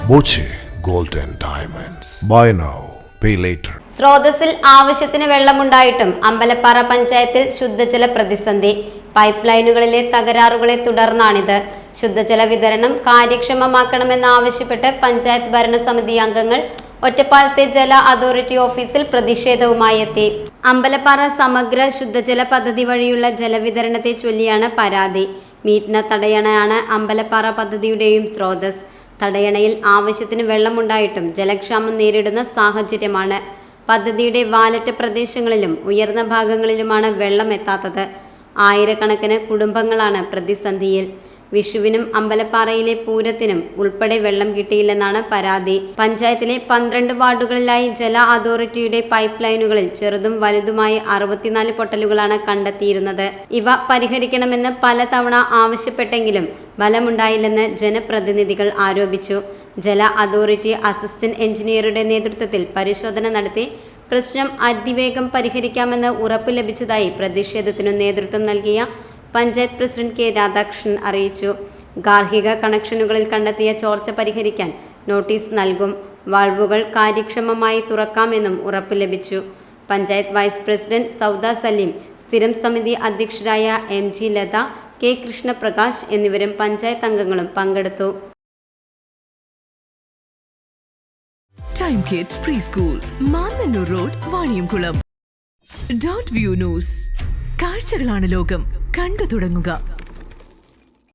Boche gold and diamonds. Buy now, pay later. സ്രോതസ്സിൽ ആവശ്യത്തിന് വെള്ളമുണ്ടായിട്ടും അമ്പലപ്പാറ പഞ്ചായത്തിൽ ശുദ്ധജല പ്രതിസന്ധി. പൈപ്പ് ലൈനുകളിലെ തകരാറുകളെ തുടർന്നാണിത്. ശുദ്ധജല വിതരണം കാര്യക്ഷമമാക്കണമെന്നാവശ്യപ്പെട്ട് പഞ്ചായത്ത് ഭരണസമിതി അംഗങ്ങൾ ഒറ്റപ്പാലത്തെ ജല അതോറിറ്റി ഓഫീസിൽ പ്രതിഷേധവുമായി എത്തി. അമ്പലപ്പാറ സമഗ്ര ശുദ്ധജല പദ്ധതി വഴിയുള്ള ജലവിതരണത്തെ ചൊല്ലിയാണ് പരാതി. മീറ്റ്ന തടയണയാണ് അമ്പലപ്പാറ പദ്ധതിയുടെയും സ്രോതസ്. തടയണയിൽ ആവശ്യത്തിന് വെള്ളമുണ്ടായിട്ടും ജലക്ഷാമം നേരിടുന്ന സാഹചര്യമാണ്. പദ്ധതിയുടെ വാലറ്റ പ്രദേശങ്ങളിലും ഉയർന്ന ഭാഗങ്ങളിലുമാണ് വെള്ളം എത്താത്തത്. ആയിരക്കണക്കിന് കുടുംബങ്ങളാണ് പ്രതിസന്ധിയിൽ. വിഷുവിനും അമ്പലപ്പാറയിലെ പൂരത്തിനും ഉൾപ്പെടെ വെള്ളം കിട്ടിയില്ലെന്നാണ് പരാതി. പഞ്ചായത്തിലെ 12 വാർഡുകളിലായി ജല അതോറിറ്റിയുടെ പൈപ്പ് ലൈനുകളിൽ ചെറുതും വലുതുമായി 64 പൊട്ടലുകളാണ് കണ്ടെത്തിയിരുന്നത്. ഇവ പരിഹരിക്കണമെന്ന് പലതവണ ആവശ്യപ്പെട്ടെങ്കിലും ഫലമുണ്ടായില്ലെന്ന് ജനപ്രതിനിധികൾ ആരോപിച്ചു. ജല അതോറിറ്റി അസിസ്റ്റന്റ് എഞ്ചിനീയറുടെ നേതൃത്വത്തിൽ പരിശോധന നടത്തി പ്രശ്നം അതിവേഗം പരിഹരിക്കാമെന്ന് ഉറപ്പു ലഭിച്ചതായി പ്രതിഷേധത്തിനു നേതൃത്വം നൽകിയ പഞ്ചായത്ത് പ്രസിഡന്റ് കെ രാധാകൃഷ്ണൻ അറിയിച്ചു. ഗാർഹിക കണക്ഷനുകളിൽ കണ്ടെത്തിയ ചോർച്ച പരിഹരിക്കാൻ നോട്ടീസ് നൽകും. വാൾവുകൾ കാര്യക്ഷമമായി തുറക്കാമെന്നും ഉറപ്പു ലഭിച്ചു. പഞ്ചായത്ത് വൈസ് പ്രസിഡന്റ് സൗദ സലീം, സ്ഥിരം സമിതി അധ്യക്ഷരായ MG ലത, K കൃഷ്ണപ്രകാശ് എന്നിവരും പഞ്ചായത്ത് അംഗങ്ങളും പങ്കെടുത്തു. Time kids pre school, Mannannur road, Vaniyamkulam. Dot view news. കാഴ്ചകളാണ് ലോകം, കണ്ടു തുടങ്ങുക.